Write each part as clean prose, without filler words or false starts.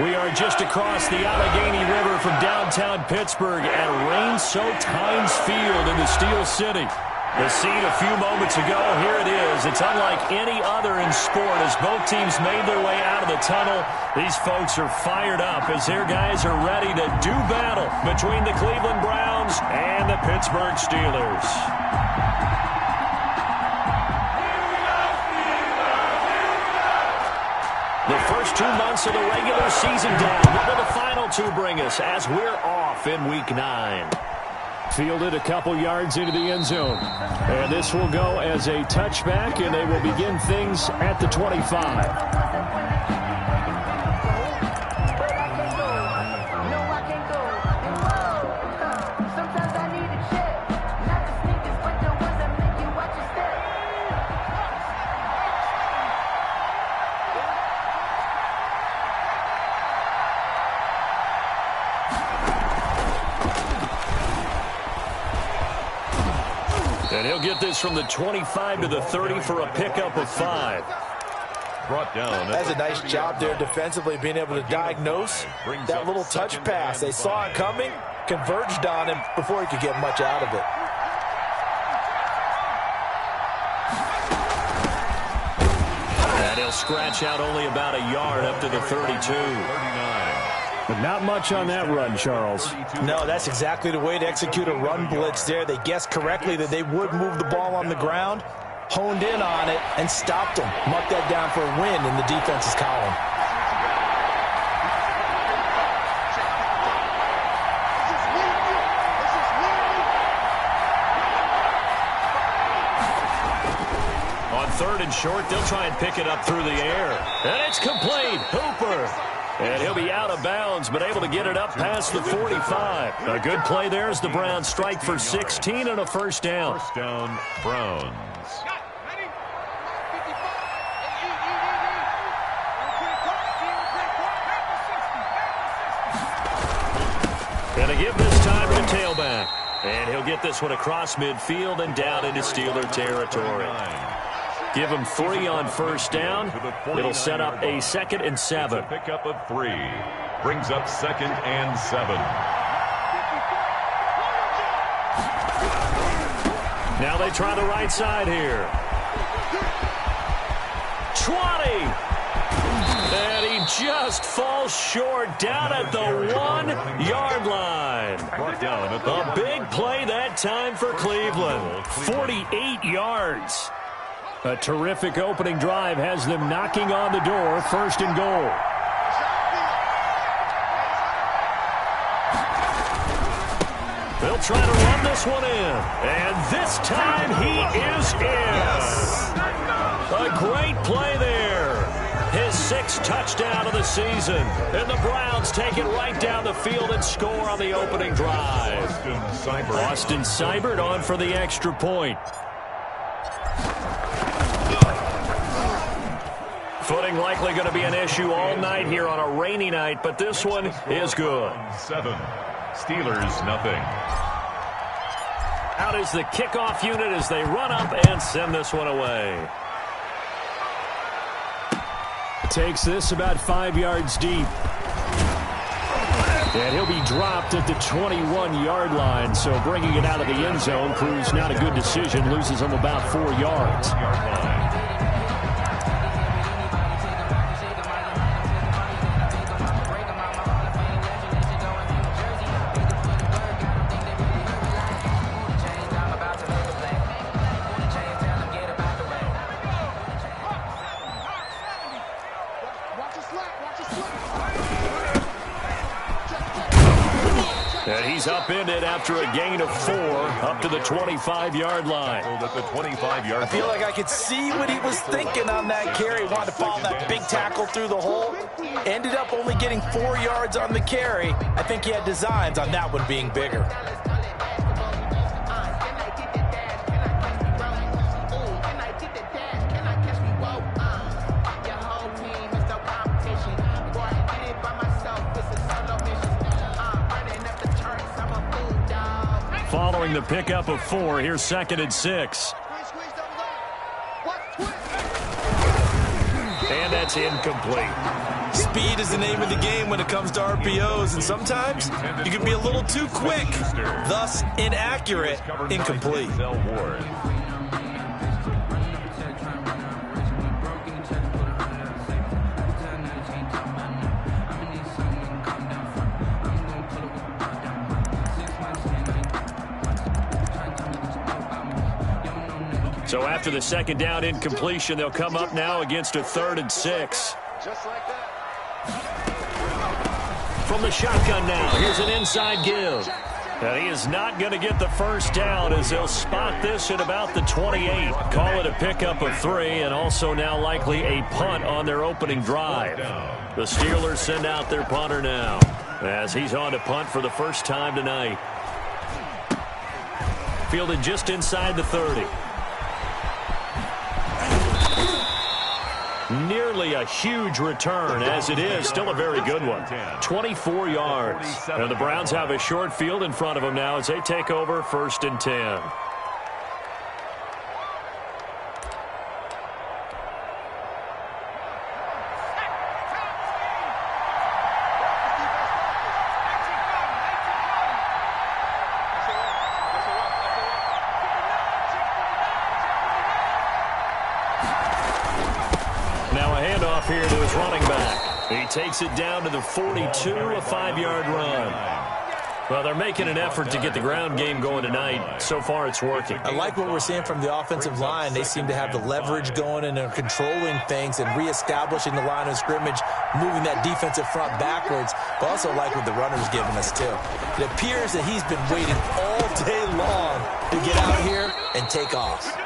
We are just across the Allegheny River from downtown Pittsburgh at Rain-Soaked Heinz Field in the Steel City. The scene a few moments ago, here it is. It's unlike any other in sport as both teams made their way out of the tunnel. These folks are fired up as their guys are ready to do battle between the Cleveland Browns and the Pittsburgh Steelers. The first 2 months of the regular season down. What will the final two bring us as we're off in Week 9? Fielded a couple yards into the end zone. And this will go as a touchback, and they will begin things at the 25. And he'll get this from the 25 to the 30 for a pickup of 5. Brought down. That's a nice job there defensively, being able to diagnose that little touch pass. They saw it coming, converged on him before he could get much out of it. And he'll scratch out only about a yard up to the 32. But not much on that run, Charles. No, that's exactly the way to execute a run blitz there. They guessed correctly that they would move the ball on the ground, honed in on it, and stopped them. Marked that down for a win in the defense's column. On 3rd and short, they'll try and pick it up through the air. And it's complete. Hooper. And he'll be out of bounds, but able to get it up past the 45. A good play there as the Browns strike for 16 and a first down. First down, Browns. Gonna give this time to the tailback. And he'll get this one across midfield and down into Steeler territory. Give him 3 on first down. It'll set up a 2nd and 7. It's a pickup of 3. Brings up 2nd and 7. Now they try the right side here. 20. And he just falls short down at the 1-yard line. A big play that time for Cleveland. 48 yards. A terrific opening drive has them knocking on the door, 1st and goal. They'll try to run this one in. And this time he is in. Yes. A great play there. His 6th touchdown of the season. And the Browns take it right down the field and score on the opening drive. Austin Seibert on for the extra point. Footing likely going to be an issue all night here on a rainy night, but this one is good. 7. Steelers, nothing. Out is the kickoff unit as they run up and send this one away. Takes this about 5 yards deep. And he'll be dropped at the 21-yard line, so bringing it out of the end zone proves not a good decision. Loses him about 4 yards. And he's upended after a gain of 4 up to the 25-yard line. I feel like I could see what he was thinking on that carry. Wanted to follow that big tackle through the hole. Ended up only getting 4 yards on the carry. I think he had designs on that one being bigger. Following the pickup of 4, here's 2nd and 6. And that's incomplete. Speed is the name of the game when it comes to RPOs, and sometimes you can be a little too quick, thus inaccurate, incomplete. So after the second down incompletion, they'll come up now against a 3rd and 6. Just like that. From the shotgun now, here's an inside give. And he is not going to get the first down as they'll spot this at about the 28. Call it a pickup of 3 and also now likely a punt on their opening drive. The Steelers send out their punter now as he's on to punt for the first time tonight. Fielded just inside the 30. Nearly a huge return, as it is still a very good one. 24 yards. And the Browns have a short field in front of them now as they take over 1st and 10. Here to his running back. He takes it down to the 42, a 5-yard run. Well, they're making an effort to get the ground game going tonight. So far, it's working. I like what we're seeing from the offensive line. They seem to have the leverage going and they're controlling things and reestablishing the line of scrimmage, moving that defensive front backwards. But also like what the runner's giving us, too. It appears that he's been waiting all day long to get out here and take off.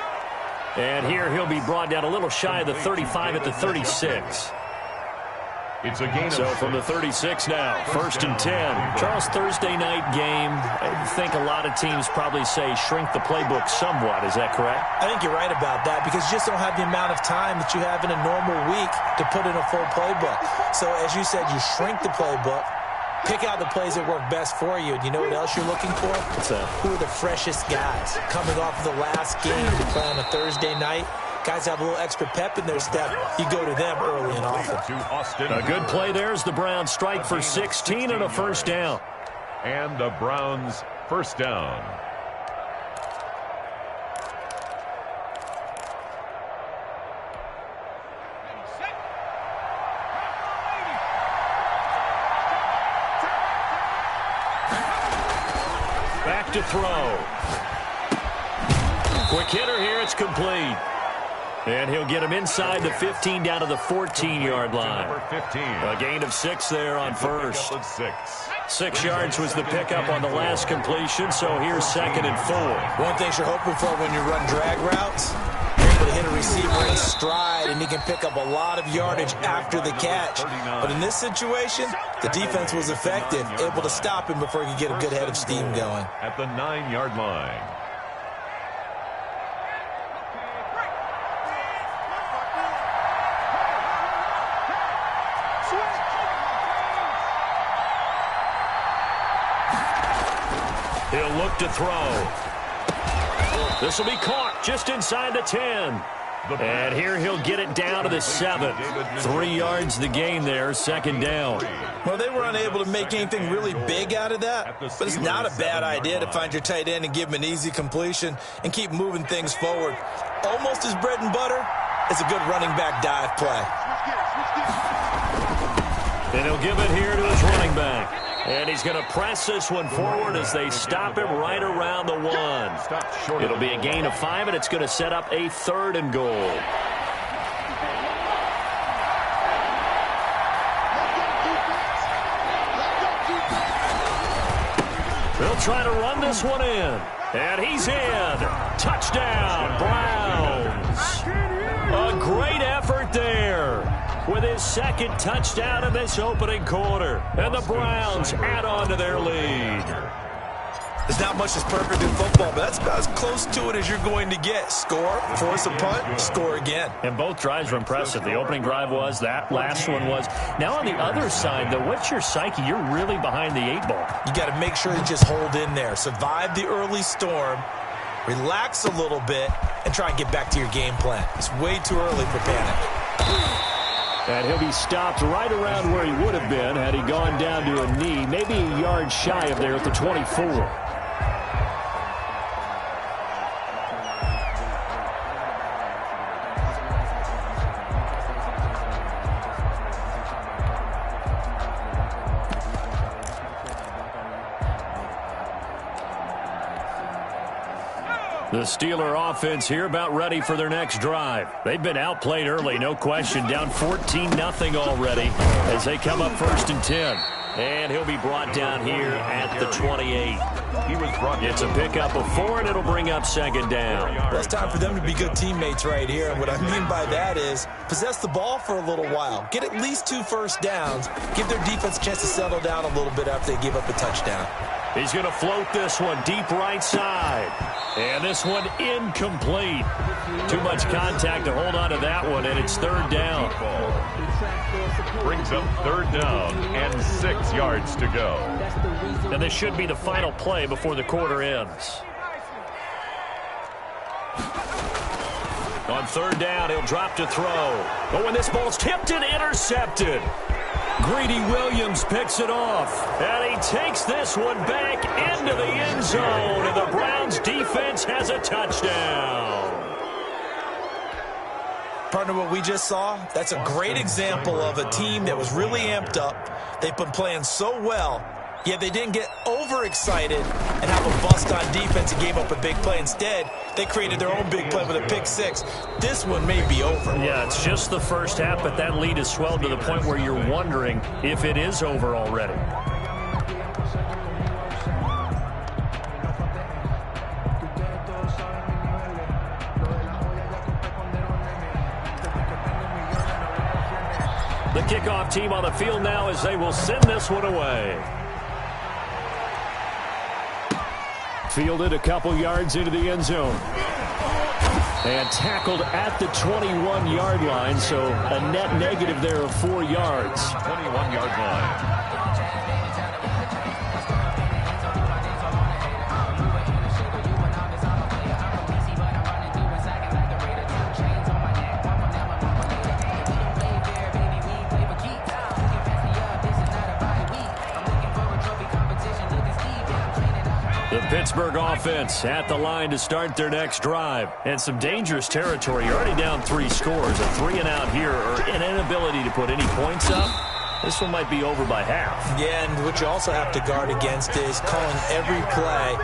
And here he'll be brought down a little shy of the 35 at the 36. It's a gain so from the 36 now, 1st and 10. Charles, Thursday night game. I think a lot of teams probably say shrink the playbook somewhat. Is that correct? I think you're right about that because you just don't have the amount of time that you have in a normal week to put in a full playbook. So as you said, you shrink the playbook. Pick out the plays that work best for you. And you know what else you're looking for? What's that? Who are the freshest guys coming off the last game to play on a Thursday night? Guys have a little extra pep in their step. You go to them early and often. A good play there as the Browns strike for 16 and a first down. And the Browns first down. Back to throw. Quick hitter here. It's complete. And he'll get him inside the 15 down to the 14-yard line. A gain of 6 there on first. 6 yards was the pickup on the last completion, so here's 2nd and 4. One thing you're hoping for when you run drag routes, you're able to hit a receiver in stride, and he can pick up a lot of yardage after the catch. But in this situation, the defense was effective, able to stop him before he could get a good head of steam going. At the 9-yard line. He'll look to throw. This will be caught just inside the 10. And here he'll get it down to the 7. 3 yards the gain there, 2nd down. Well, they were unable to make anything really big out of that, but it's not a bad idea to find your tight end and give him an easy completion and keep moving things forward. Almost as bread and butter as a good running back dive play. And he'll give it here to his running back. And he's going to press this one forward as they stop him right around the 1. It'll be a gain of 5, and it's going to set up a 3rd and goal. They'll try to run this one in. And he's in. Touchdown, Browns. A great effort there with his 2nd touchdown in this opening quarter. And the Browns add on to their lead. There's not much that's perfect in football, but that's about as close to it as you're going to get. Score, force a punt, score again. And both drives were impressive. The opening drive was, that last one was. Now on the other side, though, what's your psyche? You're really behind the 8 ball. You got to make sure you just hold in there. Survive the early storm, relax a little bit, and try and get back to your game plan. It's way too early for panic. And he'll be stopped right around where he would have been had he gone down to a knee, maybe a yard shy of there at the 24. The Steeler offense here about ready for their next drive. They've been outplayed early, no question. Down 14-0 already as they come up 1st and 10. And he'll be brought down here at the 28. It's a pickup of 4, and it'll bring up 2nd down. Well, it's time for them to be good teammates right here. And what I mean by that is possess the ball for a little while. Get at least 2 first downs. Give their defense a chance to settle down a little bit after they give up a touchdown. He's going to float this one deep right side. And this one incomplete. Too much contact to hold on to that one, and it's 3rd down. Brings up 3rd down and 6 yards to go. And this should be the final play before the quarter ends. On 3rd down, he'll drop to throw. Oh, and this ball's tipped and intercepted. Greedy Williams picks it off, and he takes this one back into the end zone, and the Browns defense has a touchdown. Partner, what we just saw, that's a great example of a team that was really amped up. They've been playing so well, yet they didn't get overexcited and have a bust on defense and gave up a big play. Instead, they created their own big play with a pick 6. This one may be over. Yeah, it's just the first half, but that lead has swelled to the point where you're wondering if it is over already. The kickoff team on the field now as they will send this one away. Fielded a couple yards into the end zone. And tackled at the 21-yard line, so a net negative there of 4 yards. 21-yard line. Pittsburgh offense at the line to start their next drive. And some dangerous territory. You're already down 3 scores. A 3-and-out here, or an inability to put any points up. This one might be over by half. Yeah, and what you also have to guard against is calling every play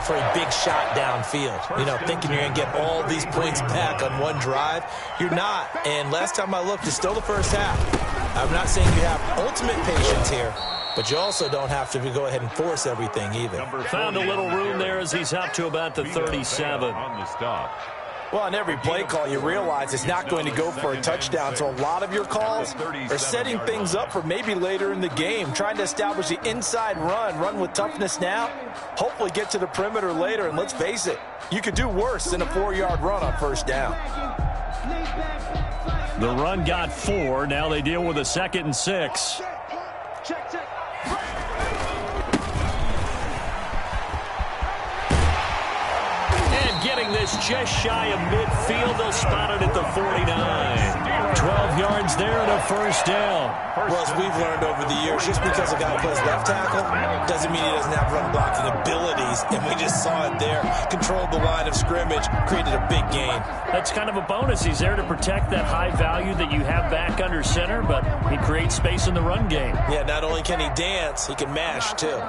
for a big shot downfield. You know, thinking you're going to get all these points back on one drive. You're not. And last time I looked, it's still the first half. I'm not saying you have ultimate patience here, but you also don't have to go ahead and force everything either. Found a little room there as he's up to about the 37. On the stop. Well, on every play call, you realize it's not going to go for a touchdown. So a lot of your calls are setting things up for maybe later in the game, trying to establish the inside run with toughness now, hopefully get to the perimeter later. And let's face it, you could do worse than a 4-yard run on 1st down. The run got 4. Now they deal with a 2nd and 6. Getting this just shy of midfield. They'll spot it at the 49. 12 yards there and a 1st down. Well, as we've learned over the years, just because a guy plays left tackle doesn't mean he doesn't have run blocking abilities. And we just saw it there. Controlled the line of scrimmage, created a big gain. That's kind of a bonus. He's there to protect that high value that you have back under center, but he creates space in the run game. Yeah, not only can he dance, he can mash too.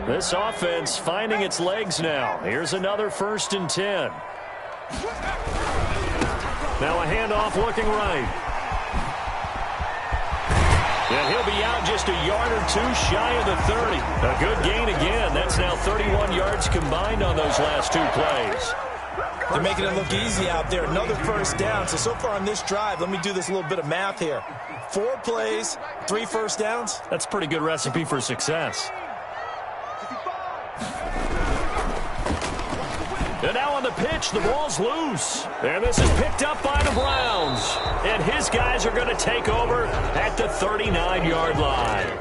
This offense finding its legs now. Here's another 1st and 10. Now a handoff looking right. And he'll be out just a yard or 2 shy of the 30. A good gain again. That's now 31 yards combined on those last 2 plays. They're making it look easy out there. Another 1st down. So far on this drive, let me do this little bit of math here. 4 plays, 3 1st downs. That's a pretty good recipe for success. And now on the pitch, the ball's loose. And this is picked up by the Browns. And his guys are going to take over at the 39-yard line.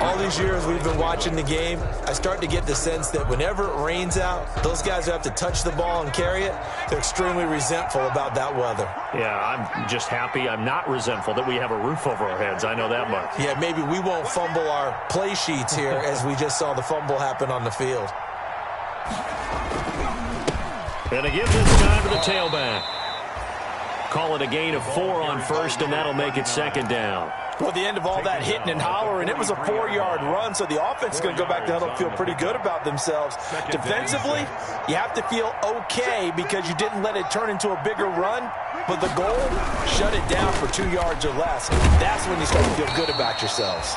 All these years we've been watching the game, I start to get the sense that whenever it rains out, those guys who have to touch the ball and carry it, they're extremely resentful about that weather. Yeah, I'm just happy I'm not resentful that we have a roof over our heads. I know that much. Yeah, maybe we won't fumble our play sheets here as we just saw the fumble happen on the field. And again this time to the tailback. Call it a gain of 4 on first, and that'll make it second down. Well, the end of all that hitting and hollering, it was a 4-yard run, so the offense is going to go back to huddle and feel pretty good about themselves. Defensively, you have to feel okay because you didn't let it turn into a bigger run, but the goal, shut it down for 2 yards or less. That's when you start to feel good about yourselves.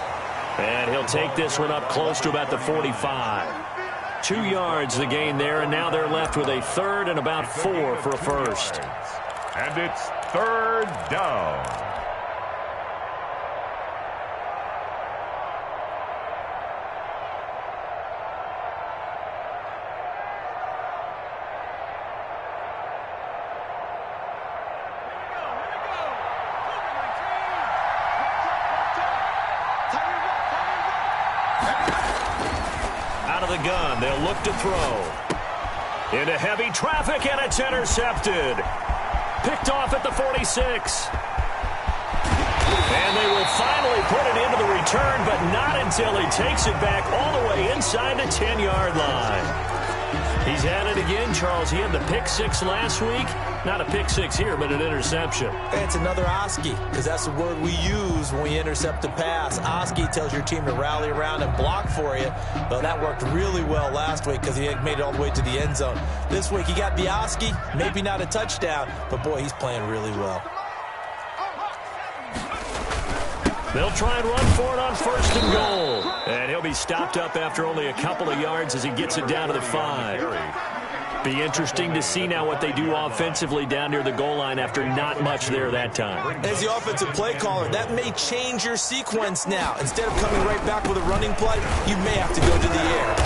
And he'll take this one up close to about the 45. 2 yards the gain there, and now they're left with a third and about 4 for a first. And it's third down. Out of the gun, they'll look to throw. Into heavy traffic, and it's intercepted. Picked off at the 46. And they will finally put it into the return, but not until he takes it back all the way inside the 10-yard line. He's had it again, Charles. He had the pick 6 last week. Not a pick 6 here, but an interception. It's another Oski, because that's the word we use when we intercept a pass. Oski tells your team to rally around and block for you. Well, that worked really well last week because he made it all the way to the end zone. This week he got the Oski, maybe not a touchdown, but boy, he's playing really well. They'll try and run for it on first and goal. And he'll be stopped up after only a couple of yards as he gets it down to the 5. Be interesting to see now what they do offensively down near the goal line after not much there that time. As the offensive play caller, that may change your sequence now. Instead of coming right back with a running play, you may have to go to the air.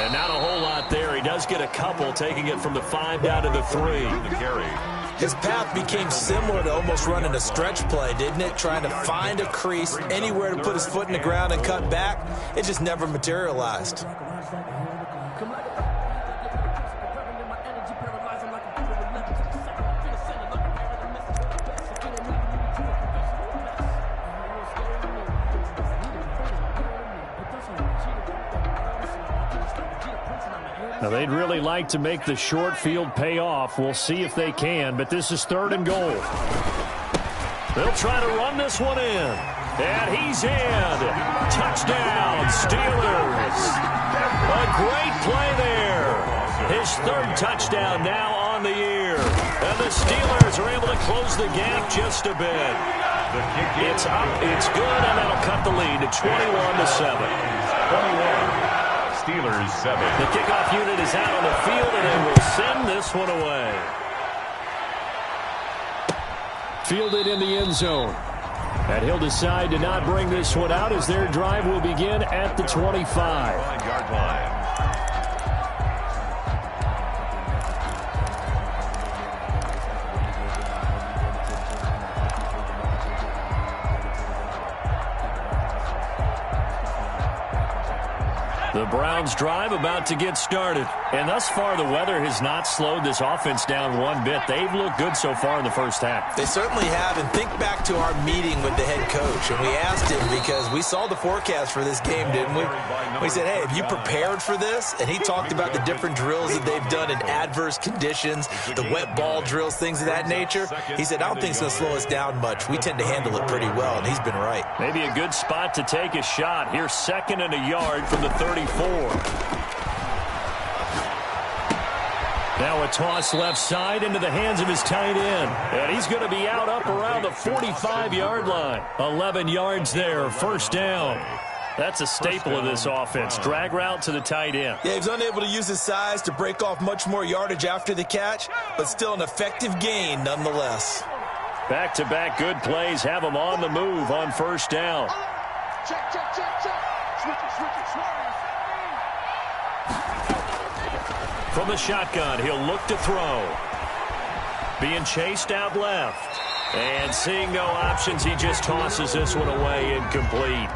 And not a whole lot there. He does get a couple, taking it from the 5 down to the 3. The carry. His path became similar to almost running a stretch play, didn't it? Trying to find a crease, anywhere to put his foot in the ground and cut back. It just never materialized. Now, they'd really like to make the short field pay off. We'll see if they can, but this is third and goal. They'll try to run this one in. And he's in. Touchdown, Steelers. A great play there. His third touchdown now on the year. And the Steelers are able to close the gap just a bit. It's up, it's good, and that'll cut the lead to 21-7. 21. Steelers 7. The kickoff unit is out on the field, and they will send this one away. Fielded in the end zone. And he'll decide to not bring this one out as their drive will begin at the 25. 5-yard line. The Browns drive about to get started. And thus far, the weather has not slowed this offense down one bit. They've looked good so far in the first half. They certainly have. And think back to our meeting with the head coach. And we asked him because we saw the forecast for this game, didn't we? We said, hey, have you prepared for this? And he talked about the different drills that they've done in adverse conditions, the wet ball drills, things of that nature. He said, I don't think it's going to slow us down much. We tend to handle it pretty well, and he's been right. Maybe a good spot to take a shot. Here's 2nd and a yard from the 34. Now a toss left side into the hands of his tight end. And he's going to be out up around the 45-yard line. 11 yards there, first down. That's a staple of this offense. Drag route to the tight end. Yeah, he's unable to use his size to break off much more yardage after the catch, but still an effective gain nonetheless. Back-to-back good plays have him on the move on first down. Check. Switch it. From the shotgun, he'll look to throw. Being chased out left. And seeing no options, he just tosses this one away incomplete.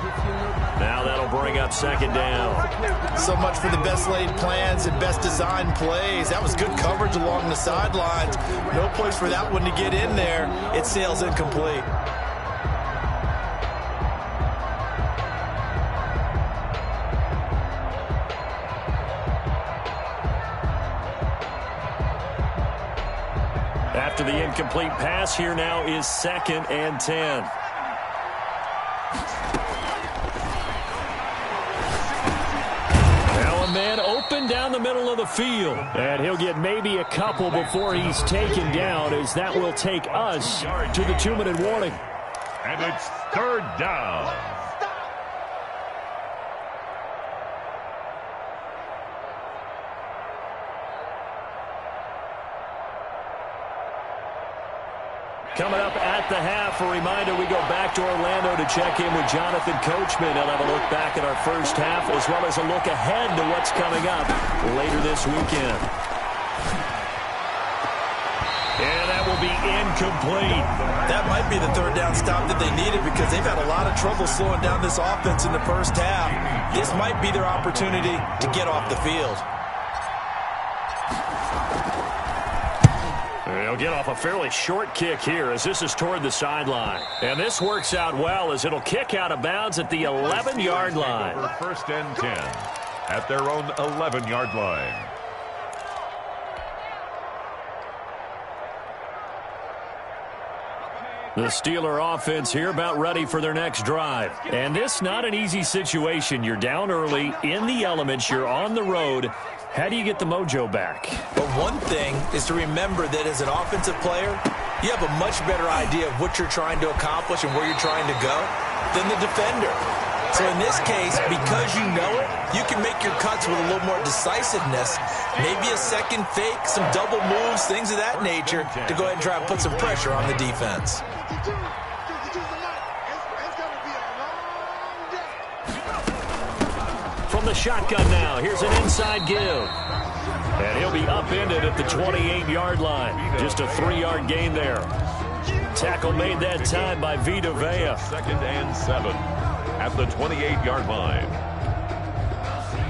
Now that'll bring up second down. So much for the best laid plans and best designed plays. That was good coverage along the sidelines. No place for that one to get in there. It sails incomplete. After the incomplete pass, here now is 2nd and 10. Now a man open down the middle of the field. And he'll get maybe a couple before he's taken down, as that will take us to the 2-minute warning. And it's 3rd down. Coming up at the half, a reminder, we go back to Orlando to check in with Jonathan Coachman. He'll have a look back at our first half, as well as a look ahead to what's coming up later this weekend. And that will be incomplete. That might be the 3rd down stop that they needed, because they've had a lot of trouble slowing down this offense in the first half. This might be their opportunity to get off the field. They'll get off a fairly short kick here, as this is toward the sideline. And this works out well, as it'll kick out of bounds at the 11-yard line. 1st and 10 at their own 11-yard line. The Steeler offense here about ready for their next drive. And this not an easy situation. You're down early, in the elements, you're on the road. How do you get the mojo back? But one thing is to remember that as an offensive player, you have a much better idea of what you're trying to accomplish and where you're trying to go than the defender. So in this case, because you know it, you can make your cuts with a little more decisiveness, maybe a second fake, some double moves, things of that nature, to go ahead and try and put some pressure on the defense. From the shotgun now, here's an inside give. And he'll be upended at the 28-yard line. Just a 3-yard gain there. Tackle made that time by Vita Vea. 2nd and 7 at the 28-yard line.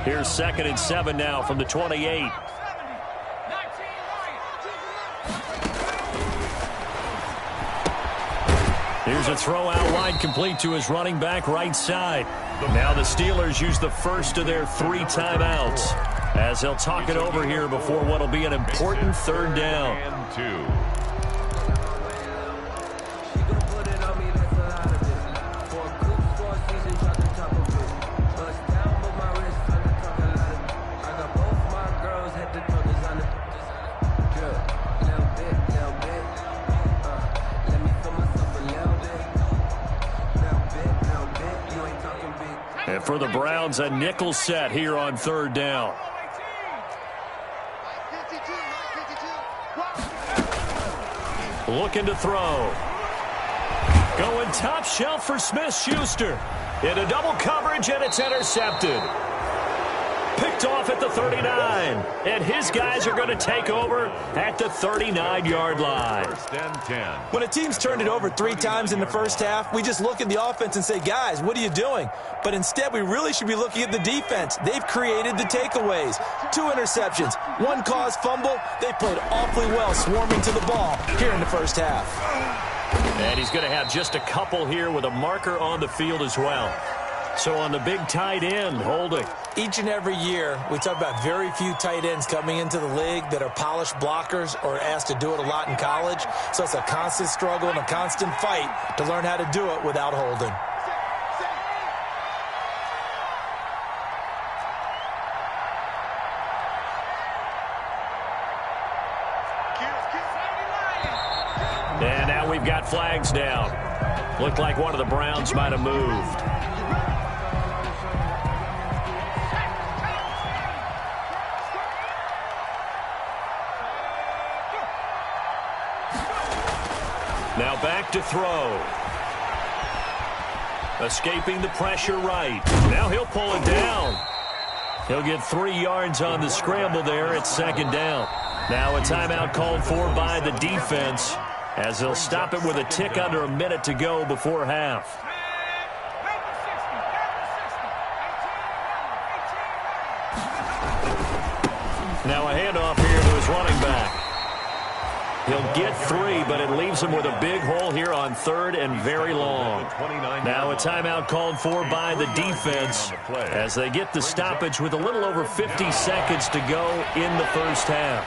Here's 2nd and 7 now from the 28. Here's a throw out wide, complete to his running back right side. Now the Steelers use the first of their 3 timeouts, as they'll talk it over here before what will be an important 3rd down. And 2. And for the Browns, a nickel set here on 3rd down. Looking to throw. Going top shelf for Smith-Schuster. Into double coverage, and it's intercepted. Picked off at the 39. And his guys are going to take over at the 39-yard line. 1st and 10. When a team's turned it over 3 times in the first half, we just look at the offense and say, guys, what are you doing? But instead, we really should be looking at the defense. They've created the takeaways. 2 interceptions, 1 caused fumble. They played awfully well swarming to the ball here in the first half. And he's going to have just a couple here with a marker on the field as well. So on the big tight end, holding. Each and every year, we talk about very few tight ends coming into the league that are polished blockers or asked to do it a lot in college. So it's a constant struggle and a constant fight to learn how to do it without holding. And now we've got flags down. Looked like one of the Browns might have moved. Now back to throw. Escaping the pressure right. Now he'll pull it down. He'll get 3 yards on the scramble there at 2nd down. Now a timeout called for by the defense. as they'll stop it with a tick under a minute to go before half. Now a handoff here to his running back. He'll get 3, but it leaves him with a big hole here on 3rd and very long. Now a timeout called for by the defense as they get the stoppage with a little over 50 seconds to go in the first half.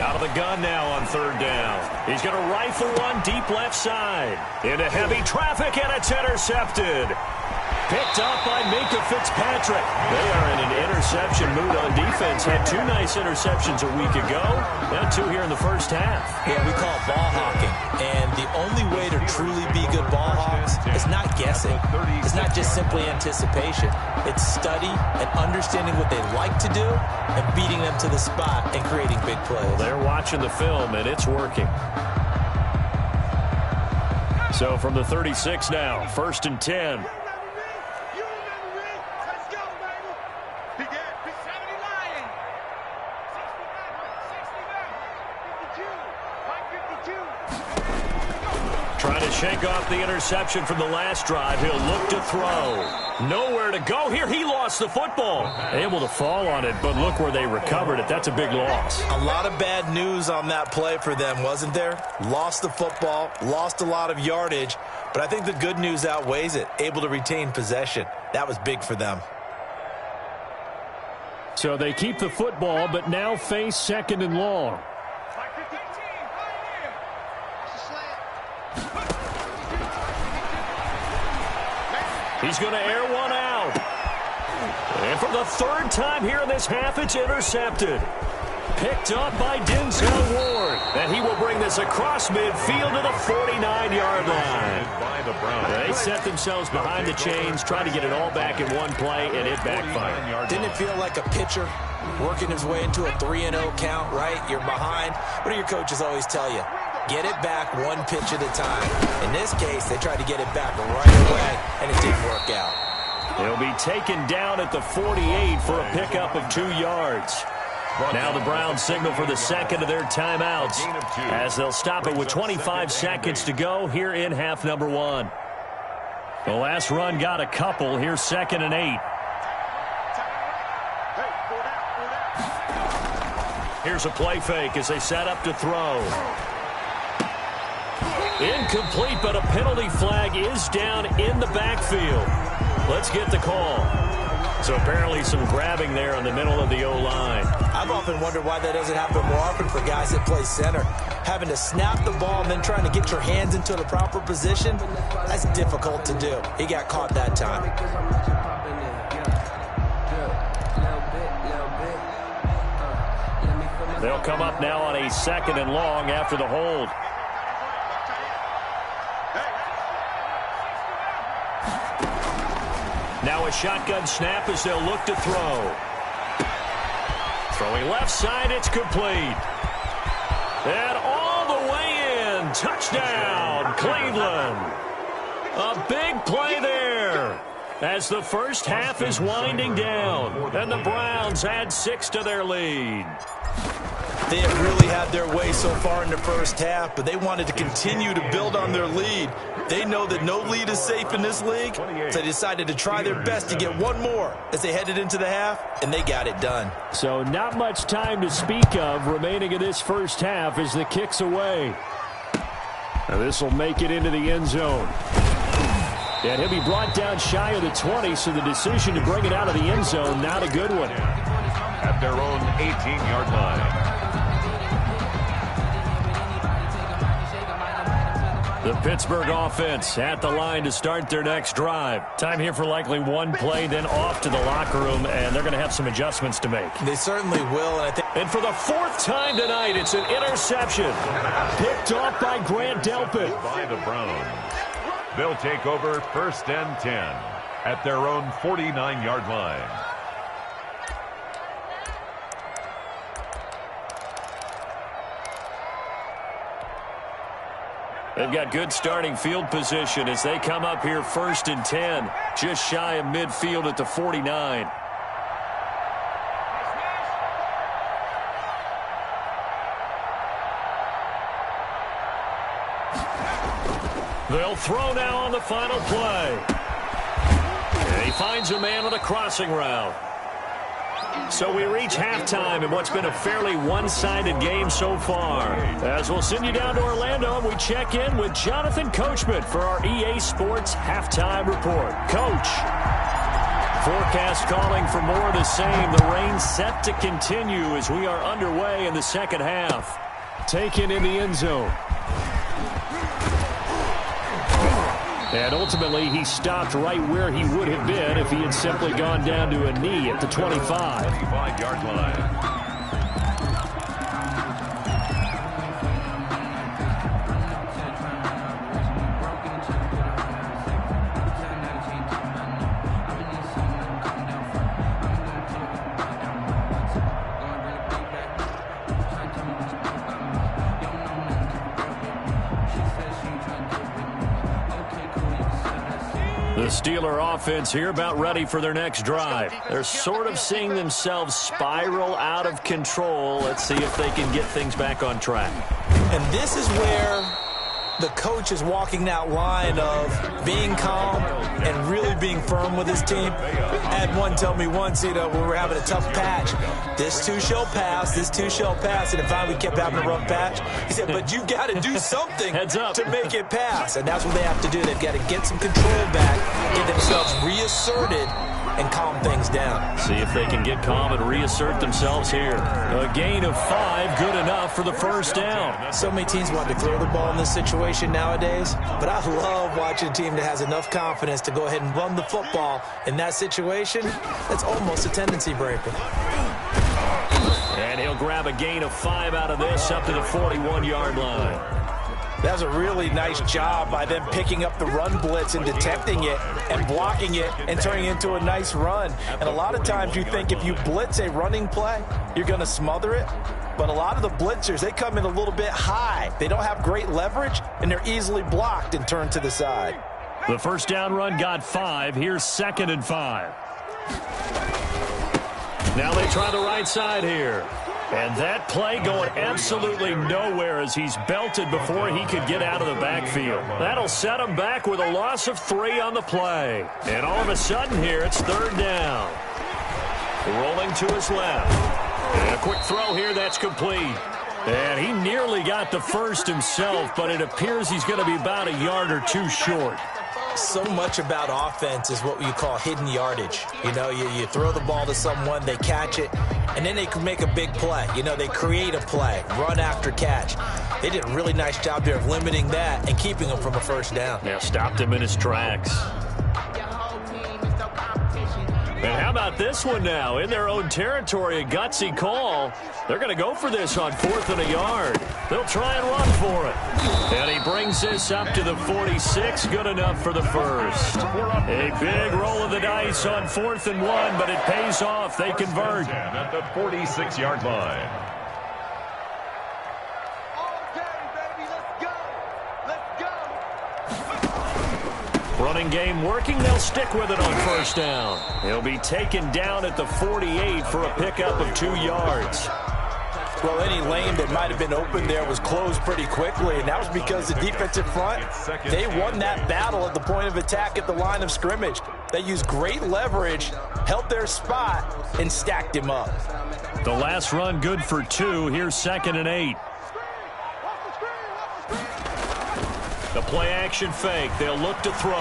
Out of the gun now on 3rd down. He's going to rifle one deep left side. Into heavy traffic, and it's intercepted. Picked up by Minka Fitzpatrick. They are in an interception mood on defense. Had 2 nice interceptions a week ago. Now 2 here in the first half. Yeah, we call it ball hawking. And the only way to truly be good ball hawks is not guessing. It's not just simply anticipation. It's study and understanding what they like to do and beating them to the spot and creating big plays. Well, they're watching the film, and it's working. So from the 36 now, 1st and 10. Trying to shake off the interception from the last drive. He'll look to throw. Nowhere to go here. He lost the football. Able to fall on it, but look where they recovered it. That's a big loss. A lot of bad news on that play for them, wasn't there? Lost the football, lost a lot of yardage, but I think the good news outweighs it. Able to retain possession. That was big for them. So they keep the football, but now face 2nd and long. He's going to air one out. And for the 3rd time here in this half, it's intercepted. Picked up by Denzel Ward. And he will bring this across midfield to the 49-yard line. They set themselves behind the chains, trying to get it all back in one play, and it backfired. Didn't it feel like a pitcher working his way into a 3-0 count, right? You're behind. What do your coaches always tell you? Get it back 1 pitch at a time. In this case, they tried to get it back right away, and it didn't work out. He'll be taken down at the 48 for a pickup of 2 yards. Now the Browns signal for the 2nd of their timeouts as they'll stop it with 25 seconds to go here in half number 1. The last run got a couple. Here's 2nd and 8. Here's a play fake as they set up to throw. Incomplete, but a penalty flag is down in the backfield. Let's get the call. So apparently some grabbing there in the middle of the O-line. I've often wondered why that doesn't happen more often for guys that play center. Having to snap the ball and then trying to get your hands into the proper position, that's difficult to do. He got caught that time. They'll come up now on a 2nd and long after the hold. Now a shotgun snap as they'll look to throw. Throwing left side, it's complete. And all the way in. Touchdown, Cleveland. A big play there as the first half is winding down. And the Browns add 6 to their lead. They have really had their way so far in the first half, but they wanted to continue to build on their lead. They know that no lead is safe in this league, so they decided to try their best to get one more as they headed into the half, and they got it done. So not much time to speak of remaining in this first half as the kick's away. Now this will make it into the end zone. And he'll be brought down shy of the 20, so the decision to bring it out of the end zone, not a good one. At their own 18-yard line. The Pittsburgh offense at the line to start their next drive. Time here for likely one play, then off to the locker room, and they're going to have some adjustments to make. They certainly will. And for the 4th time tonight, it's an interception. Picked off by Grant Delpit. By the Browns. They'll take over 1st and 10 at their own 49-yard line. They've got good starting field position as they come up here 1st and 10. just shy of midfield at the 49. They'll throw now on the final play. And he finds a man on a crossing route. So we reach halftime in what's been a fairly one-sided game so far. As we'll send you down to Orlando, and we check in with Jonathan Coachman for our EA Sports Halftime Report. Coach. Forecast calling for more of the same. The rain set to continue as we are underway in the second half. Taken in the end zone. And ultimately, he stopped right where he would have been if he had simply gone down to a knee at the 25. 25-yard line. The Steeler offense here about ready for their next drive. They're sort of seeing themselves spiral out of control. Let's see if they can get things back on track. And this is where the coach is walking that line of being calm and really being firm with his team. I had one tell me once, when we were having a tough patch, this too shall pass, this too shall pass, and then finally we kept having a rough patch. He said, but you got to do something to make it pass, and that's what they have to do. They've got to get some control back, get themselves reasserted, and calm things down. See if they can get calm and reassert themselves here. A gain of 5, good enough for the first down. So many teams want to throw the ball in this situation nowadays, but I love watching a team that has enough confidence to go ahead and run the football. In that situation, that's almost a tendency breaker. And he'll grab a gain of 5 out of this up to the 41-yard line. That was a really nice job by them picking up the run blitz and detecting it and blocking it and turning it into a nice run. And a lot of times you think if you blitz a running play, you're going to smother it. But a lot of the blitzers, they come in a little bit high. They don't have great leverage, and they're easily blocked and turned to the side. The first down run got 5. Here's 2nd and 5. Now they try the right side here. And that play going absolutely nowhere as he's belted before he could get out of the backfield. That'll set him back with a loss of 3 on the play. And all of a sudden here, it's 3rd down. Rolling to his left. And a quick throw here that's complete. And he nearly got the first himself, but it appears he's going to be about a yard or 2 short. So much about offense is what you call hidden yardage. You throw the ball to someone, they catch it, and then they can make a big play. They create a play, run after catch. They did a really nice job there of limiting that and keeping him from a first down. Yeah, stopped him in his tracks. And how about this one now? In their own territory, a gutsy call. They're going to go for this on 4th and a yard. They'll try and run for it. And he brings this up to the 46. Good enough for the first. A big roll of the dice on 4th and 1, but it pays off. They convert. At the 46-yard line. Running game working. They'll stick with it on first down. He'll be taken down at the 48 for a pickup of 2 yards. Well, any lane that might have been open there was closed pretty quickly, and that was because the defensive front, they won that battle at the point of attack at the line of scrimmage. They used great leverage, held their spot, and stacked him up. The last run good for 2. Here's 2nd and 8. The play-action fake. They'll look to throw.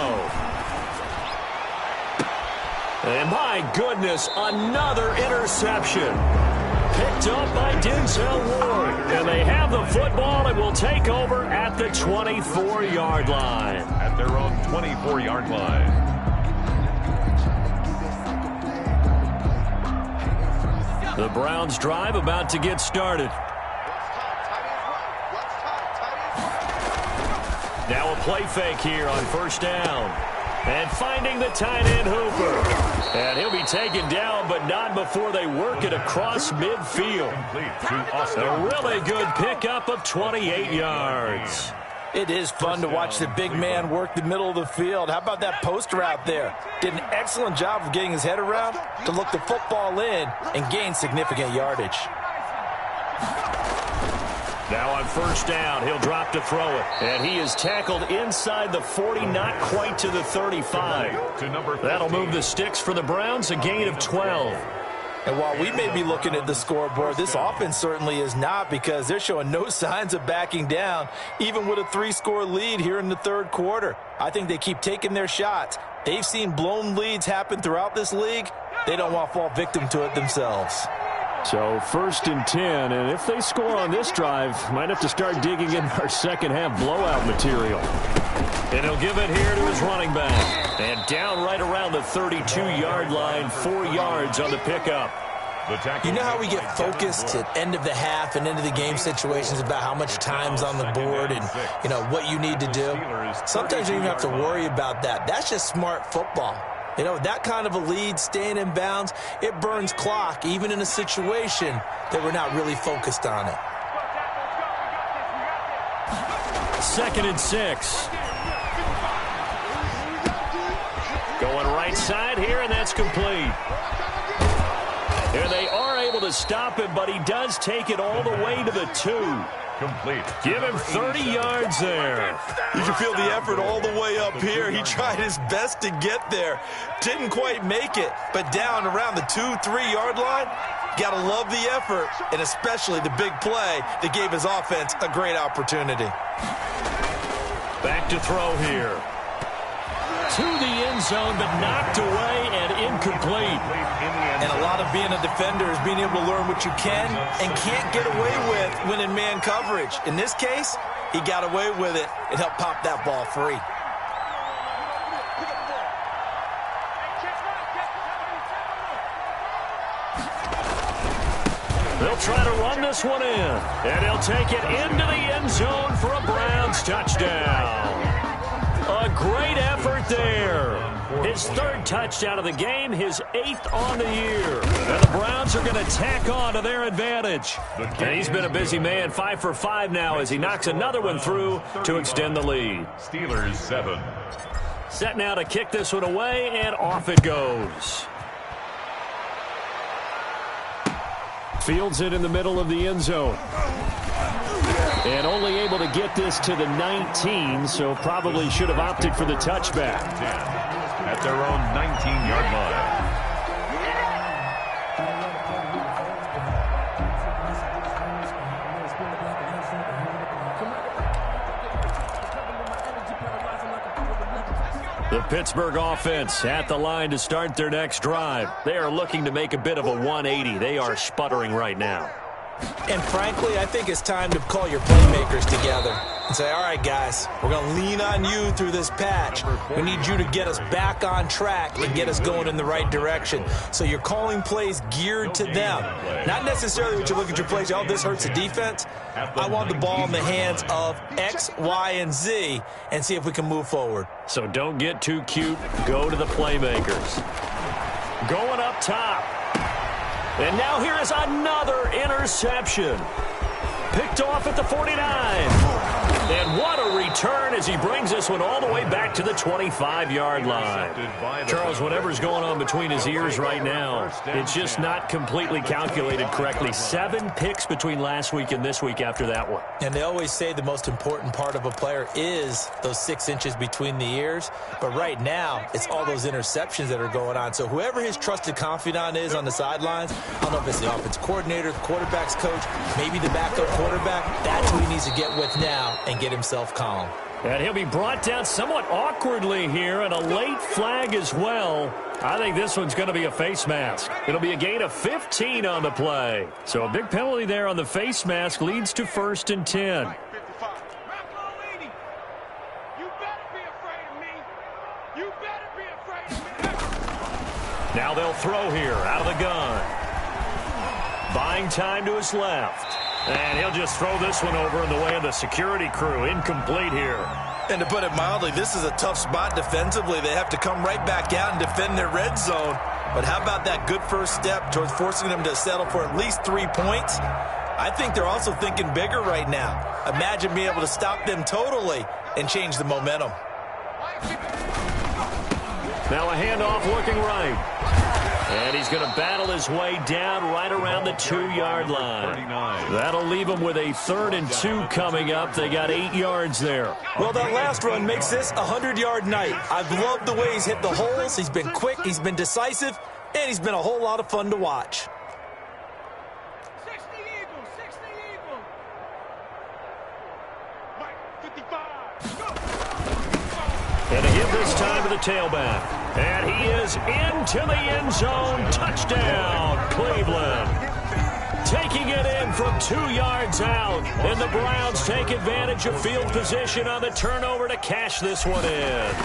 And my goodness, another interception. Picked up by Denzel Ward. And they have the football and will take over at the 24-yard line. At their own 24-yard line. The Browns drive about to get started. Now a play fake here on first down. And finding the tight end Hooper. And he'll be taken down, but not before they work it across midfield. A really good pickup of 28 yards. It is fun to watch the big man work the middle of the field. How about that post route there? Did an excellent job of getting his head around to look the football in and gain significant yardage. Now on first down, he'll drop to throw it. And he is tackled inside the 40, not quite to the 35. That'll move the sticks for the Browns, a gain of 12. And while we may be looking at the scoreboard, this offense certainly is not, because they're showing no signs of backing down, even with a 3-score lead here in the third quarter. I think they keep taking their shots. They've seen blown leads happen throughout this league. They don't want to fall victim to it themselves. So first and 10, and if they score on this drive, might have to start digging in our second half blowout material. And he'll give it here to his running back. And down right around the 32-yard line, 4 yards on the pickup. You know how we get focused at end of the half and into the game situations about how much time's on the board and, you know, what you need to do? Sometimes you don't even have to worry about that. That's just smart football. You know, that kind of a lead, staying in bounds, it burns clock, even in a situation that we're not really focused on it. 2nd and 6. Going right side here, and that's complete. And they are able to stop him, but he does take it all the way to the 2. Complete. Give him 30 yards there. You can feel the effort all the way up here. He tried his best to get there. Didn't quite make it, but down around the 2-3 yard line, got to love the effort, and especially the big play that gave his offense a great opportunity. Back to throw here. To the end zone, but knocked away and incomplete. And a lot of being a defender is being able to learn what you can and can't get away with when in man coverage. In this case, he got away with it and helped pop that ball free. They'll try to run this one in, and he'll take it into the end zone for a Browns touchdown. A great effort there. His 3rd touchdown of the game, his 8th on the year. And the Browns are going to tack on to their advantage. And he's been a busy man, 5 for 5 now as he knocks another one through to extend the lead. Steelers 7. Set now to kick this one away, and off it goes. Fields it in the middle of the end zone. And only able to get this to the 19, so probably should have opted for the touchback. At their own 19-yard line. The Pittsburgh offense at the line to start their next drive. They are looking to make a bit of a 180. They are sputtering right now. And frankly, I think it's time to call your playmakers together and say, all right, guys, we're going to lean on you through this patch. We need you to get us back on track and get us going in the right direction. So you're calling plays geared to them. Not necessarily what you look at your plays, oh, this hurts the defense. I want the ball in the hands of X, Y, and Z and see if we can move forward. So don't get too cute. Go to the playmakers. Going up top. And now here is another interception. Picked off at the 49. And what a return as he brings this one all the way back to the 25-yard line. Charles, whatever's going on between his ears right now, it's just not completely calculated correctly. 7 picks between last week and this week after that one. And they always say the most important part of a player is those 6 inches between the ears. But right now, it's all those interceptions that are going on. So whoever his trusted confidant is on the sidelines, I don't know if it's the offense coordinator, the quarterback's coach, maybe the backup quarterback, that's who he needs to get with now and get himself calm. And he'll be brought down somewhat awkwardly here, and a late flag as well. I think this one's going to be a face mask. It'll be a gain of 15 on the play. So a big penalty there on the face mask leads to 1st and 10. Now they'll throw here out of the gun. Buying time to his left. And he'll just throw this one over in the way of the security crew. Incomplete here. And to put it mildly, this is a tough spot defensively. They have to come right back out and defend their red zone. But how about that good first step towards forcing them to settle for at least 3 points? I think they're also thinking bigger right now. Imagine being able to stop them totally and change the momentum. Now a handoff looking right. And he's going to battle his way down right around the 2-yard line. That'll leave him with a 3rd and 2 coming up. They got 8 yards there. Well, that last run makes this a 100-yard night. I've loved the way he's hit the holes. He's been quick, he's been decisive, and he's been a whole lot of fun to watch. 60 Eagles, 60 Eagles. Mike, 55, go. And a give this time to the tailback. And he is into the end zone. Touchdown, Cleveland. Taking it in from 2 yards out. And the Browns take advantage of field position on the turnover to cash this one in.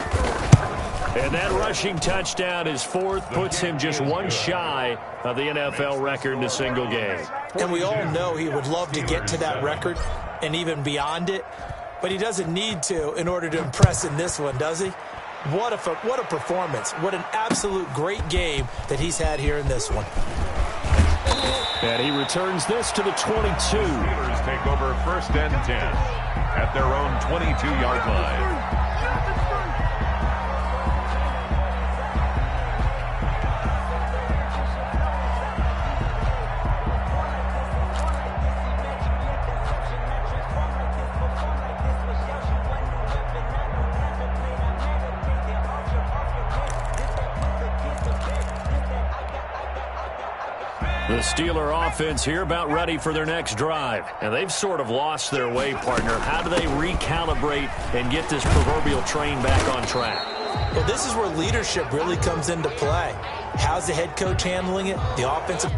And that rushing touchdown is 4th, puts him just one shy of the NFL record in a single game. And we all know he would love to get to that record and even beyond it. But he doesn't need to in order to impress in this one, does he? What a performance. What an absolute great game that he's had here in this one. And he returns this to the 22. Steelers take over 1st and 10 at their own 22-yard line. The Steeler offense here about ready for their next drive. And they've sort of lost their way, partner. How do they recalibrate and get this proverbial train back on track? Well, this is where leadership really comes into play. How's the head coach handling it? The offensive...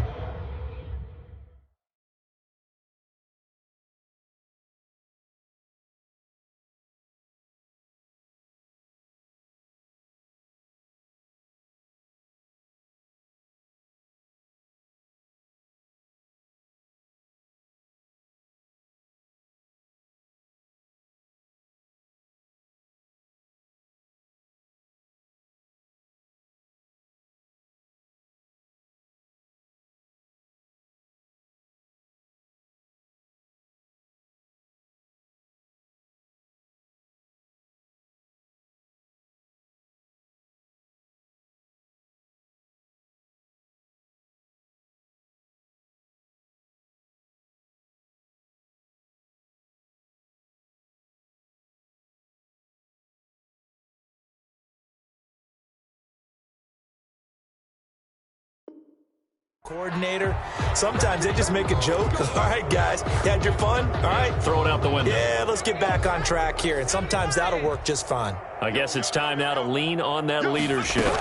coordinator. Sometimes they just make a joke. All right, guys, you had your fun? All right. Throw it out the window. Yeah, let's get back on track here. And sometimes that'll work just fine. I guess it's time now to lean on that leadership.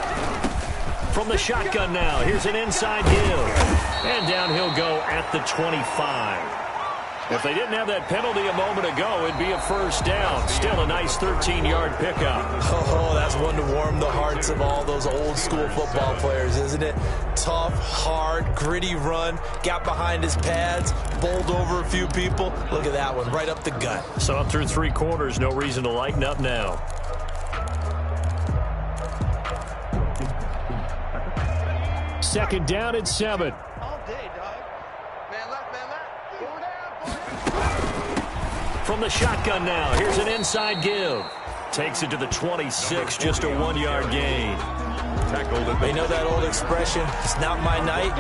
From the shotgun now, here's an inside give. And down he'll go at the 25. If they didn't have that penalty a moment ago, it'd be a 1st down. Still a nice 13-yard pickup. Oh, that's one to warm the hearts of all those old-school football players, isn't it? Tough, hard, gritty run. Got behind his pads, bowled over a few people. Look at that one, right up the gut. So through 3 quarters, no reason to lighten up now. Second down at 7. All day, dog. Man left, man left. Go down. From the shotgun now, here's an inside give. Takes it to the 26, just a 1-yard gain. You know that old expression, it's not my night?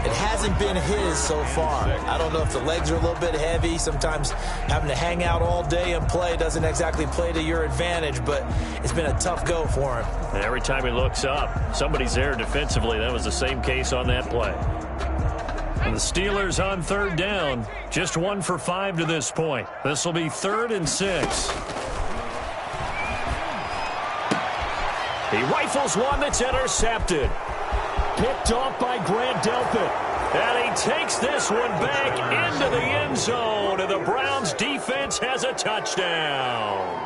It hasn't been his so far. I don't know if the legs are a little bit heavy. Sometimes having to hang out all day and play doesn't exactly play to your advantage, but it's been a tough go for him. And every time he looks up, somebody's there defensively. That was the same case on that play. And the Steelers on 3rd down, just 1 for 5 to this point. This will be 3rd and 6. He rifles one that's intercepted. Picked off by Grant Delpit. And he takes this one back into the end zone. And the Browns defense has a touchdown.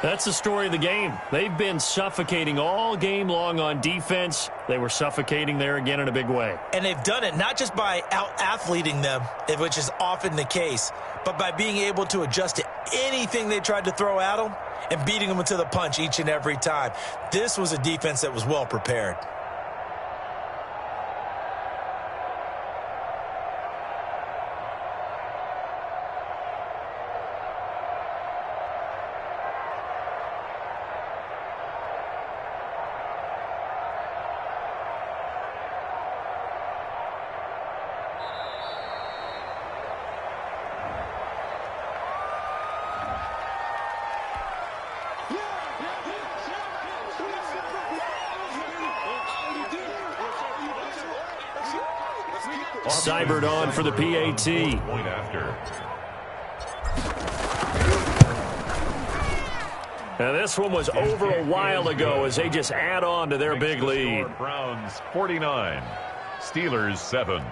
That's the story of the game. They've been suffocating all game long on defense. They were suffocating there again in a big way. And they've done it not just by out-athleting them, which is often the case, but by being able to adjust to anything they tried to throw at them and beating them to the punch each and every time. This was a defense that was well prepared. cybered on for the PAT. Point after. And this one was over a while ago as they just add on to their big lead. Browns 49, Steelers 7.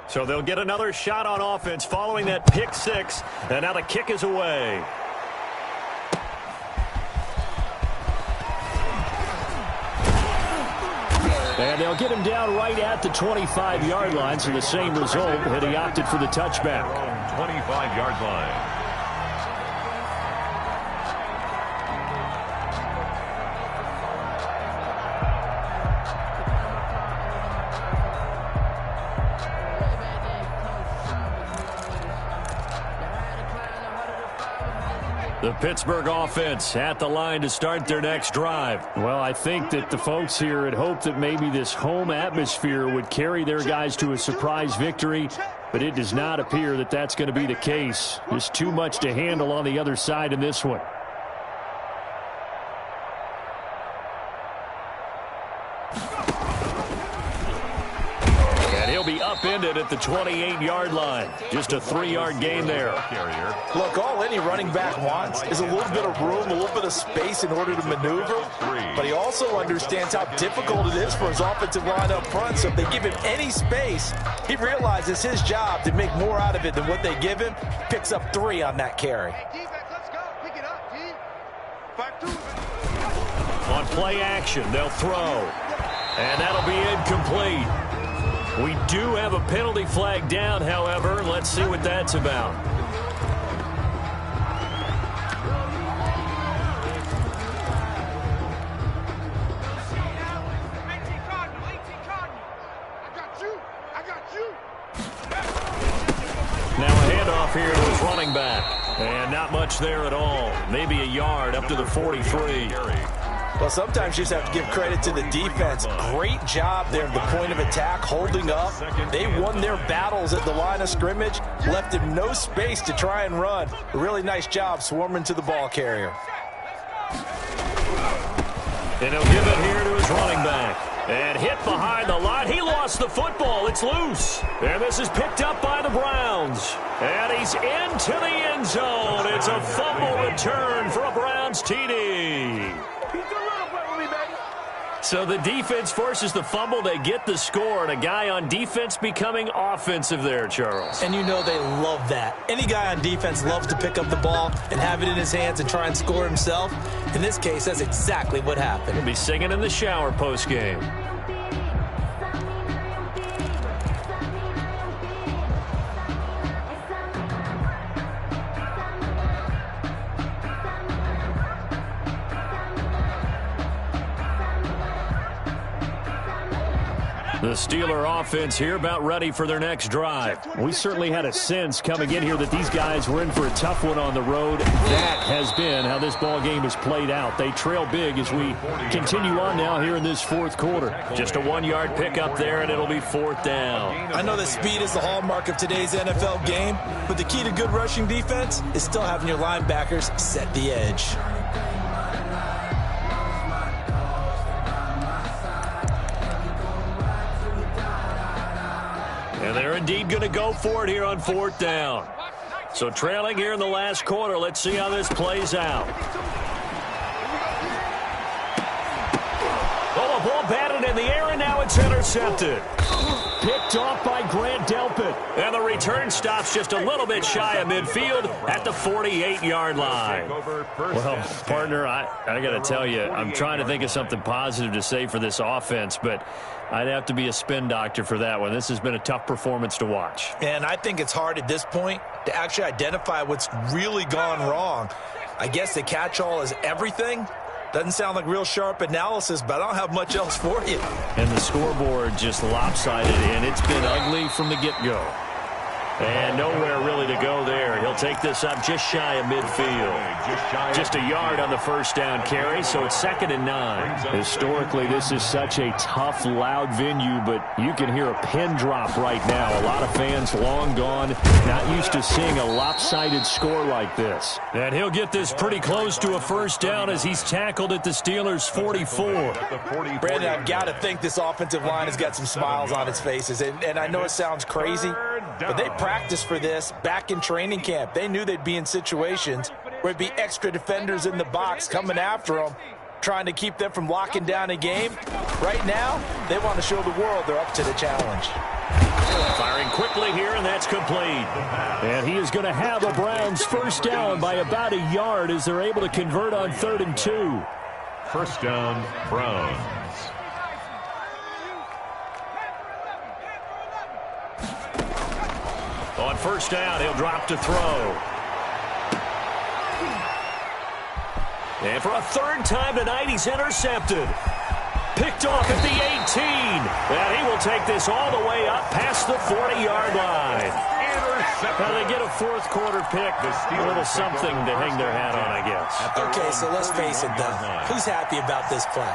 So they'll get another shot on offense following that pick six. And now the kick is away. And they'll get him down right at the 25-yard line, so the same result, and he opted for the touchback. 25-yard line. The Pittsburgh offense at the line to start their next drive. Well, I think that the folks here had hoped that maybe this home atmosphere would carry their guys to a surprise victory, but it does not appear that that's going to be the case. There's too much to handle on the other side in this one. He'll be upended at the 28-yard line. Just a 3-yard gain there. Look, all any running back wants is a little bit of room, a little bit of space in order to maneuver. But he also understands how difficult it is for his offensive line up front. So if they give him any space, he realizes his job to make more out of it than what they give him. Picks up 3 on that carry. Let's go. Pick it up, D. 5-2. On play action, they'll throw. And that'll be incomplete. We do have a penalty flag down, however. Let's see what that's about. Now a handoff here to his running back. And not much there at all. Maybe a yard up to the 43. Well, sometimes you just have to give credit to the defense. Great job there at the point of attack, holding up. They won their battles at the line of scrimmage, left him no space to try and run. A really nice job swarming to the ball carrier. And he'll give it here to his running back. And hit behind the line. He lost the football. It's loose. And this is picked up by the Browns. And he's into the end zone. It's a fumble return for a Browns TD. So the defense forces the fumble. They get the score, and a guy on defense becoming offensive there, Charles. And you know they love that. Any guy on defense loves to pick up the ball and have it in his hands and try and score himself. In this case, that's exactly what happened. He'll be singing in the shower post-game. The Steeler offense here about ready for their next drive. We certainly had a sense coming in here that these guys were in for a tough one on the road. That has been how this ball game has played out. They trail big as we continue on now here in this fourth quarter. Just a 1-yard pickup there, and it'll be 4th down. I know that speed is the hallmark of today's NFL game, but the key to good rushing defense is still having your linebackers set the edge. And they're indeed going to go for it here on 4th down. So trailing here in the last quarter. Let's see how this plays out. Oh, a ball batted in the air, and now it's intercepted. Picked off by Grant Delpit. And the return stops just a little bit shy of midfield at the 48-yard line. Well, partner, I got to tell you, I'm trying to think of something positive to say for this offense, but I'd have to be a spin doctor for that one. This has been a tough performance to watch. And I think it's hard at this point to actually identify what's really gone wrong. I guess the catch-all is everything. Doesn't sound like real sharp analysis, but I don't have much else for you. And the scoreboard just lopsided, and it's been ugly from the get-go. And nowhere really to go there. He'll take this up just shy of midfield. Just a yard on the first down carry, so it's 2nd and 9. Historically, this is such a tough, loud venue, but you can hear a pin drop right now. A lot of fans long gone, not used to seeing a lopsided score like this. And he'll get this pretty close to a first down as he's tackled at the Steelers' 44. Brandon, I've got to think this offensive line has got some smiles on its faces. And I know it sounds crazy, but they practiced for this back in training camp. They knew they'd be in situations where it'd be extra defenders in the box coming after them, trying to keep them from locking down a game. Right now, they want to show the world they're up to the challenge. Firing quickly here, and that's complete. And he is going to have a Browns first down by about a yard as they're able to convert on 3rd and 2. First down, Browns. On first down, he'll drop to throw. And for a 3rd time tonight, he's intercepted. Picked off at the 18. And he will take this all the way up past the 40-yard line. Now they get a 4th quarter pick. A little something to hang their hat on, I guess. Okay, so let's face it, though. Who's happy about this play?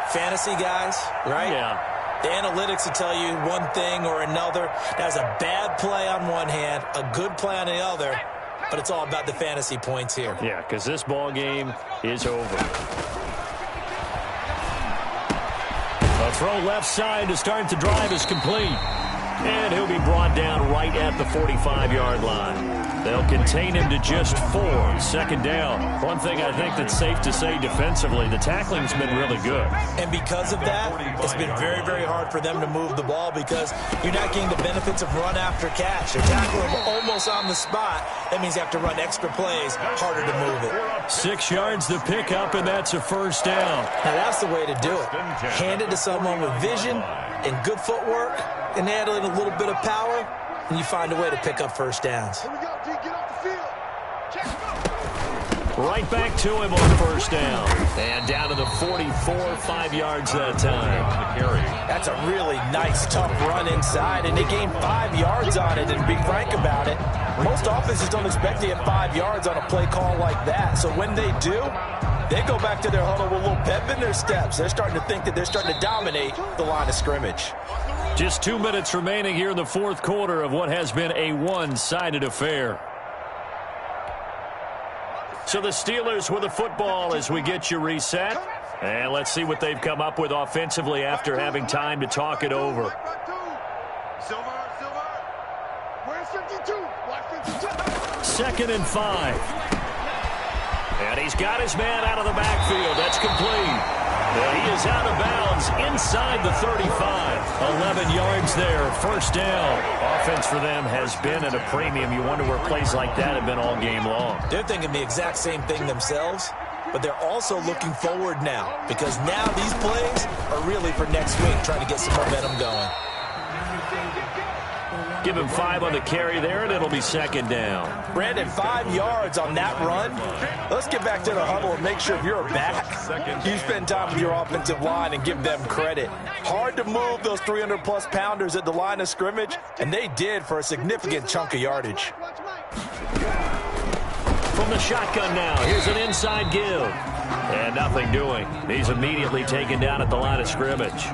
Fantasy guys, right? Yeah. The analytics will tell you one thing or another. That's a bad play on one hand, a good play on the other, but it's all about the fantasy points here. Yeah, because this ball game is over. A throw left side to start the drive is complete. And he'll be brought down right at the 45-yard line. They'll contain him to just 4. 2nd down. One thing I think that's safe to say defensively, the tackling's been really good. And because of that, it's been very, very hard for them to move the ball because you're not getting the benefits of run after catch. They're tackling him almost on the spot. That means you have to run extra plays, harder to move it. 6 yards to pick up, and that's a first down. Now that's the way to do it. Hand it to someone with vision and good footwork, and add in a little bit of power, and you find a way to pick up first downs. Right back to him on first down. And down to the 44, 5 yards that time. That's a really nice, tough run inside, and they gained 5 yards on it, and to be frank about it, most offenses don't expect to get 5 yards on a play call like that. So when they do, they go back to their huddle with a little pep in their steps. They're starting to think that they're starting to dominate the line of scrimmage. Just 2 minutes remaining here in the 4th quarter of what has been a one-sided affair. So the Steelers with the football as we get you reset. And let's see what they've come up with offensively after having time to talk it over. Second and 5. And he's got his man out of the backfield. That's complete. And he is out of bounds inside the 35. 11 yards there, first down. Offense for them has been at a premium. You wonder where plays like that have been all game long. They're thinking the exact same thing themselves, but they're also looking forward now because now these plays are really for next week, trying to get some momentum going. Give him 5 on the carry there, and it'll be 2nd down. Brandon, 5 yards on that run. Let's get back to the huddle and make sure if you're back, you spend time with your offensive line and give them credit. Hard to move those 300-plus pounders at the line of scrimmage, and they did for a significant chunk of yardage. From the shotgun now, here's an inside give. And nothing doing. He's immediately taken down at the line of scrimmage.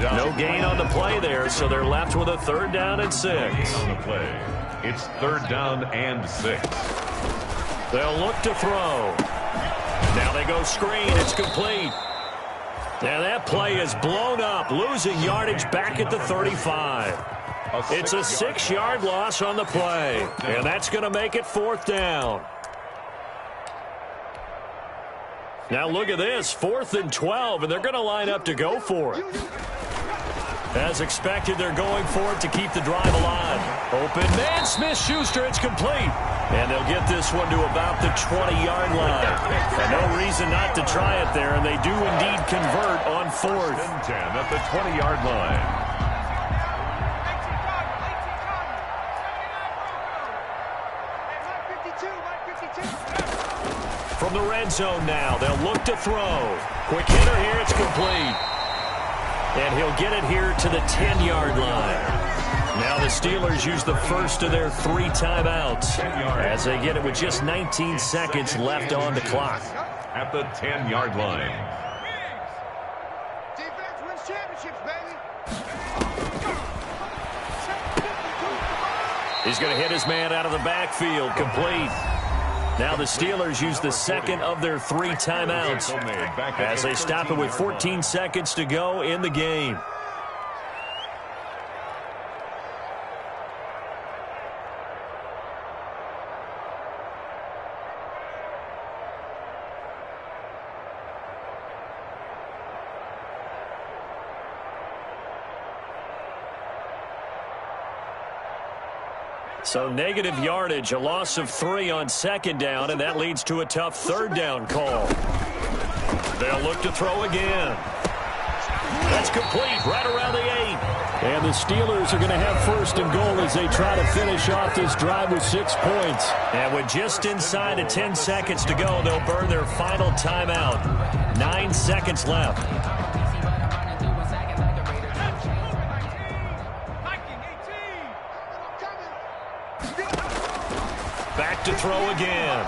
No gain on the play there, so they're left with a 3rd down and 6. On the play, it's 3rd down and 6. They'll look to throw. Now they go screen. It's complete. And that play is blown up, losing yardage back at the 35. It's a 6-yard loss on the play, and that's going to make it 4th down. Now look at this, 4th and 12, and they're going to line up to go for it. As expected, they're going for it to keep the drive alive. Open man, Smith-Schuster, it's complete. And they'll get this one to about the 20-yard line. And no reason not to try it there, and they do indeed convert on 4th. 10 at the 20-yard line. From the red zone now, they'll look to throw. Quick hitter here, it's complete. And he'll get it here to the 10-yard line. Now the Steelers use the first of their 3 timeouts as they get it with just 19 seconds left on the clock. At the 10-yard line. Defense wins championships, baby. He's going to hit his man out of the backfield, complete. Now the Steelers use the second of their 3 timeouts as they stop it with 14 seconds to go in the game. So negative yardage, a loss of 3 on 2nd down, and that leads to a tough 3rd down call. They'll look to throw again. That's complete right around the 8. And the Steelers are going to have 1st and goal as they try to finish off this drive with 6 points. And with just inside of 10 seconds to go, they'll burn their final timeout. 9 seconds left. Back to throw again.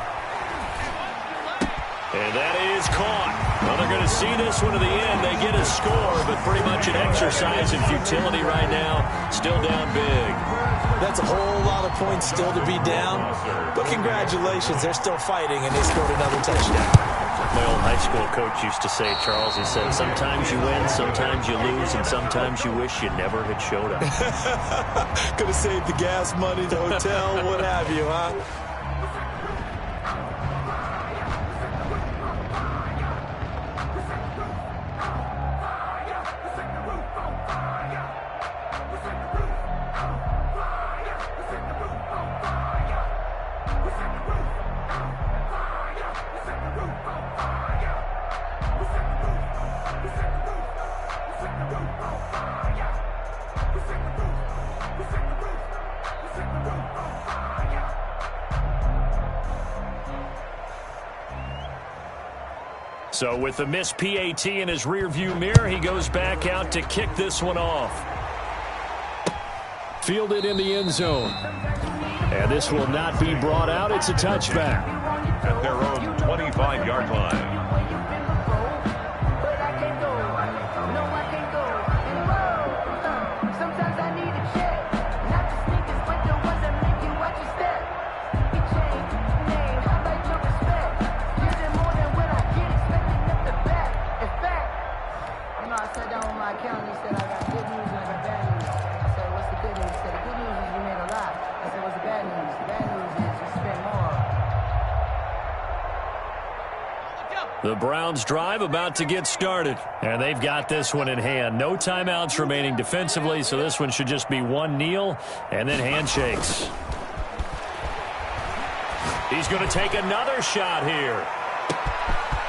And that is caught. Well, they're going to see this one to the end. They get a score, but pretty much an exercise in futility right now. Still down big. That's a whole lot of points still to be down. But congratulations, they're still fighting, and they scored another touchdown. My old high school coach used to say, Charles, he said, sometimes you win, sometimes you lose, and sometimes you wish you never had showed up. Could have saved the gas money, the hotel, what have you, huh? So with the missed PAT in his rearview mirror, he goes back out to kick this one off. Fielded in the end zone. And this will not be brought out. It's a touchback. At their own 25-yard line. The Browns drive about to get started, and they've got this one in hand. No timeouts remaining defensively, so this one should just be one kneel and then handshakes. He's going to take another shot here.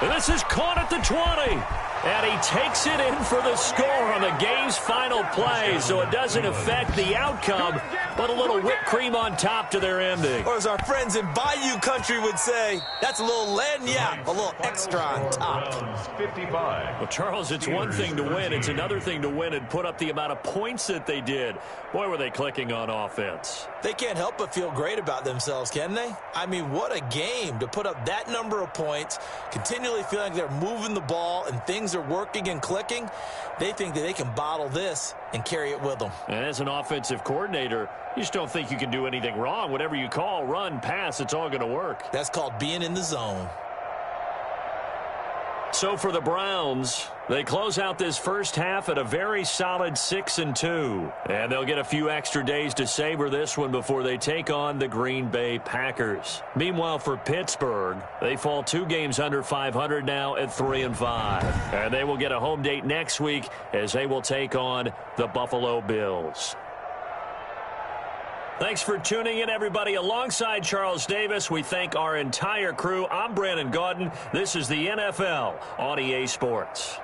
And this is caught at the 20. And he takes it in for the score on the game's final play, so it doesn't affect the outcome, but a little whipped cream on top to their ending. Or as our friends in Bayou Country would say, that's a little lagniappe, a little extra on top. 55. Well, Charles, it's one thing to win. It's another thing to win and put up the amount of points that they did. Boy, were they clicking on offense. They can't help but feel great about themselves, can they? I mean, what a game to put up that number of points, continually feeling like they're moving the ball and things are working and clicking. They think that they can bottle this and carry it with them. And as an offensive coordinator, you just don't think you can do anything wrong. Whatever you call, run, pass, it's all going to work. That's called being in the zone. So for the Browns, they close out this first half at a very solid 6-2. And they'll get a few extra days to savor this one before they take on the Green Bay Packers. Meanwhile, for Pittsburgh, they fall 2 games under 500 now at 3-5. And they will get a home date next week as they will take on the Buffalo Bills. Thanks for tuning in, everybody. Alongside Charles Davis, we thank our entire crew. I'm Brandon Gaudin. This is the NFL on EA Sports.